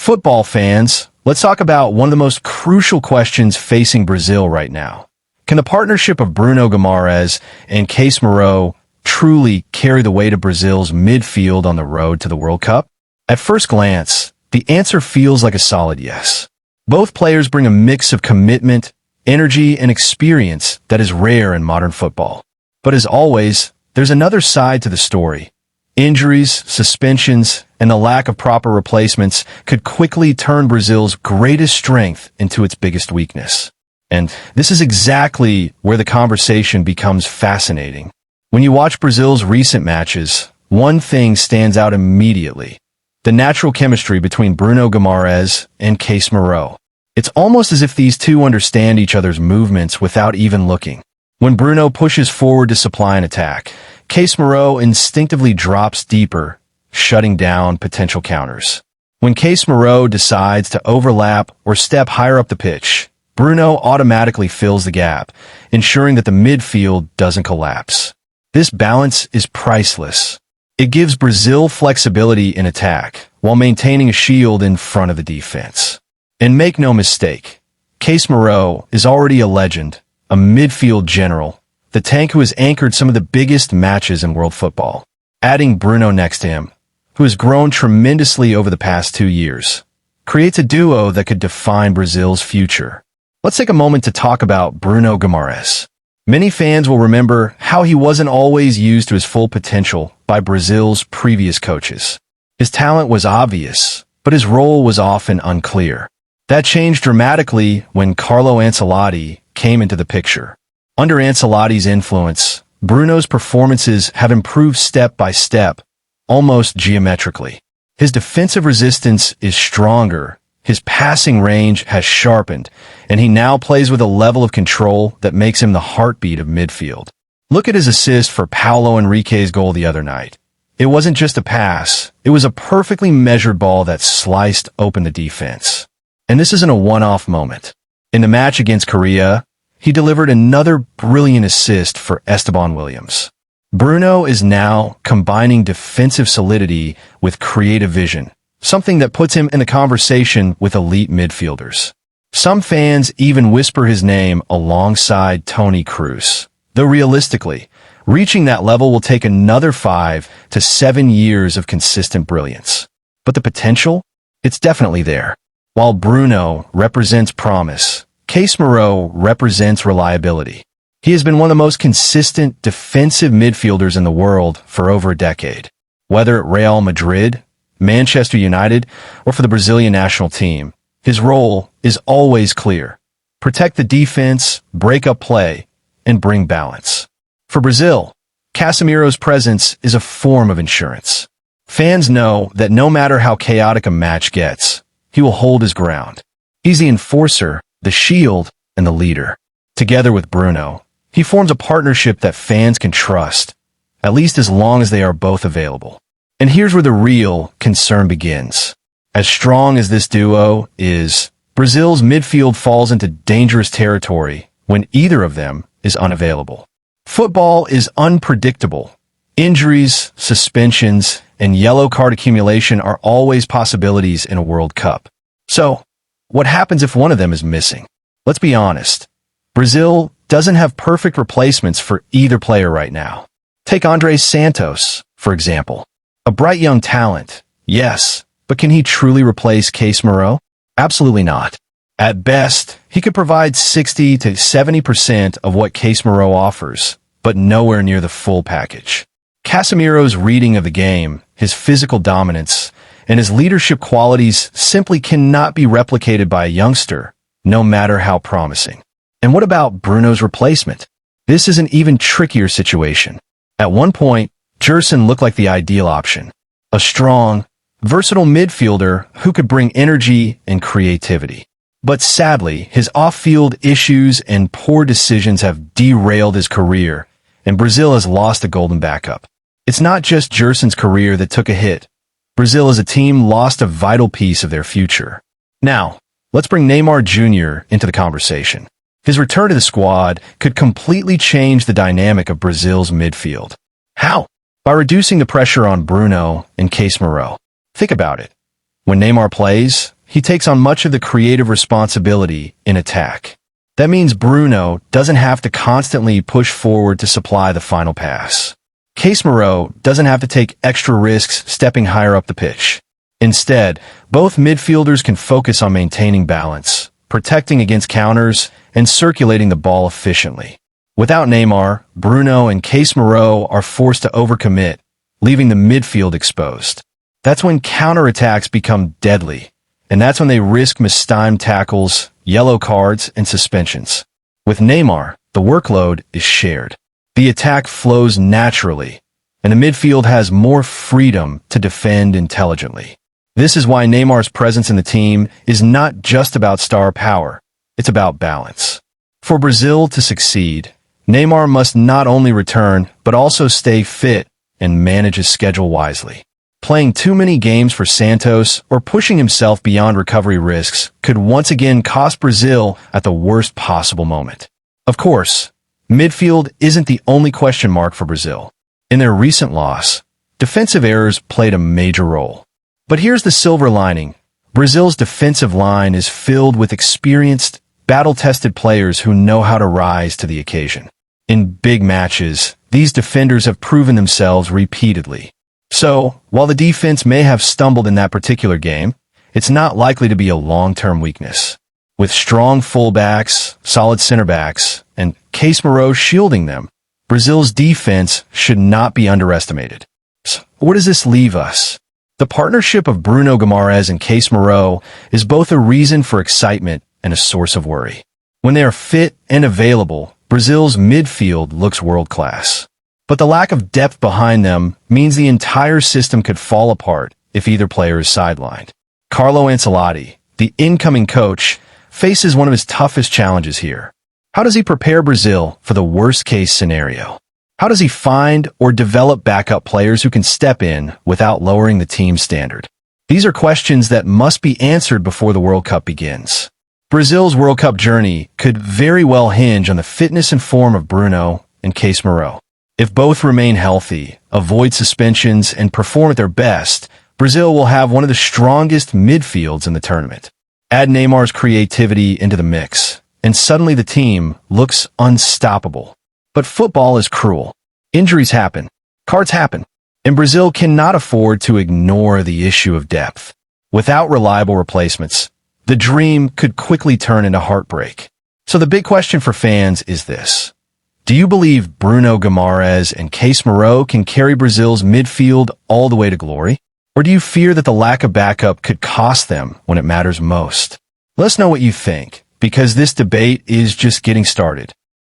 Football fans, let's talk about one of the most crucial questions facing Brazil right now. Can the partnership of Bruno Guimarães and Casemiro truly carry the weight of Brazil's midfield on the road to the World Cup? At first glance, the answer feels like a solid yes. Both players bring a mix of commitment, energy, and experience that is rare in modern football. But as always, there's another side to the story. Injuries, suspensions, and the lack of proper replacements could quickly turn Brazil's greatest strength into its biggest weakness. And this is exactly where the conversation becomes fascinating. When you watch Brazil's recent matches, one thing stands out immediately: the natural chemistry between Bruno Guimarães and Casemiro. It's almost as if these two understand each other's movements without even looking. When Bruno pushes forward to supply an attack, Casemiro instinctively drops deeper, shutting down potential counters. When Casemiro decides to overlap or step higher up the pitch, Bruno automatically fills the gap, ensuring that the midfield doesn't collapse. This balance is priceless. It gives Brazil flexibility in attack, while maintaining a shield in front of the defense. And make no mistake, Casemiro is already a legend, a midfield general, the tank who has anchored some of the biggest matches in world football. Adding Bruno next to him, who has grown tremendously over the past 2 years, creates a duo that could define Brazil's future. Let's take a moment to talk about Bruno Guimarães. Many fans will remember how he wasn't always used to his full potential by Brazil's previous coaches. His talent was obvious, but his role was often unclear. That changed dramatically when Carlo Ancelotti came into the picture. Under Ancelotti's influence, Bruno's performances have improved step by step, almost geometrically. His defensive resistance is stronger, his passing range has sharpened, and he now plays with a level of control that makes him the heartbeat of midfield. Look at his assist for Paulo Henrique's goal the other night. It wasn't just a pass, it was a perfectly measured ball that sliced open the defense. And this isn't a one-off moment. In the match against Korea, he delivered another brilliant assist for Esteban Williams. Bruno is now combining defensive solidity with creative vision, something that puts him in the conversation with elite midfielders. Some fans even whisper his name alongside Toni Kroos. Though realistically, reaching that level will take another 5 to 7 years of consistent brilliance. But the potential? It's definitely there. While Bruno represents promise, Casemiro represents reliability. He has been one of the most consistent defensive midfielders in the world for over a decade. Whether at Real Madrid, Manchester United, or for the Brazilian national team, his role is always clear: protect the defense, break up play, and bring balance. For Brazil, Casemiro's presence is a form of insurance. Fans know that no matter how chaotic a match gets, he will hold his ground. He's the enforcer, the shield, and the leader. Together with Bruno, he forms a partnership that fans can trust, at least as long as they are both available. And here's where the real concern begins. As strong as this duo is, Brazil's midfield falls into dangerous territory when either of them is unavailable. Football is unpredictable. Injuries, suspensions, and yellow card accumulation are always possibilities in a World Cup. So, what happens if one of them is missing? Let's be honest. Brazil doesn't have perfect replacements for either player right now. Take Andres Santos, for example. A bright young talent, yes, but can he truly replace Casemiro? Absolutely not. At best, he could provide 60 to 70% of what Casemiro offers, but nowhere near the full package. Casemiro's reading of the game, his physical dominance, and his leadership qualities simply cannot be replicated by a youngster, no matter how promising. And what about Bruno's replacement? This is an even trickier situation. At one point, Gerson looked like the ideal option. A strong, versatile midfielder who could bring energy and creativity. But sadly, his off-field issues and poor decisions have derailed his career, and Brazil has lost a golden backup. It's not just Gerson's career that took a hit. Brazil as a team lost a vital piece of their future. Now, let's bring Neymar Jr. into the conversation. His return to the squad could completely change the dynamic of Brazil's midfield. How? By reducing the pressure on Bruno and Casemiro. Think about it. When Neymar plays, he takes on much of the creative responsibility in attack. That means Bruno doesn't have to constantly push forward to supply the final pass. Casemiro doesn't have to take extra risks stepping higher up the pitch. Instead, both midfielders can focus on maintaining balance, protecting against counters, and circulating the ball efficiently. Without Neymar, Bruno and Casemiro are forced to overcommit, leaving the midfield exposed. That's when counterattacks become deadly, and that's when they risk mistimed tackles, yellow cards, and suspensions. With Neymar, the workload is shared. The attack flows naturally, and the midfield has more freedom to defend intelligently. This is why Neymar's presence in the team is not just about star power, it's about balance. For Brazil to succeed, Neymar must not only return, but also stay fit and manage his schedule wisely. Playing too many games for Santos or pushing himself beyond recovery risks could once again cost Brazil at the worst possible moment. Of course, midfield isn't the only question mark for Brazil. In their recent loss, defensive errors played a major role. But here's the silver lining. Brazil's defensive line is filled with experienced, battle-tested players who know how to rise to the occasion. In big matches, these defenders have proven themselves repeatedly. So, while the defense may have stumbled in that particular game, it's not likely to be a long-term weakness. With strong fullbacks, solid center backs, and Casemiro shielding them, Brazil's defense should not be underestimated. So, where does this leave us? The partnership of Bruno Guimarães and Casemiro is both a reason for excitement and a source of worry. When they are fit and available, Brazil's midfield looks world-class. But the lack of depth behind them means the entire system could fall apart if either player is sidelined. Carlo Ancelotti, the incoming coach, faces one of his toughest challenges here. How does he prepare Brazil for the worst-case scenario? How does he find or develop backup players who can step in without lowering the team's standard? These are questions that must be answered before the World Cup begins. Brazil's World Cup journey could very well hinge on the fitness and form of Bruno and Casemiro. If both remain healthy, avoid suspensions, and perform at their best, Brazil will have one of the strongest midfields in the tournament. Add Neymar's creativity into the mix, and suddenly the team looks unstoppable. But football is cruel. Injuries happen, cards happen, and Brazil cannot afford to ignore the issue of depth. Without reliable replacements, the dream could quickly turn into heartbreak. So the big question for fans is this. Do you believe Bruno Guimarães and Casemiro can carry Brazil's midfield all the way to glory? Or do you fear that the lack of backup could cost them when it matters most? Let us know what you think, because this debate is just getting started.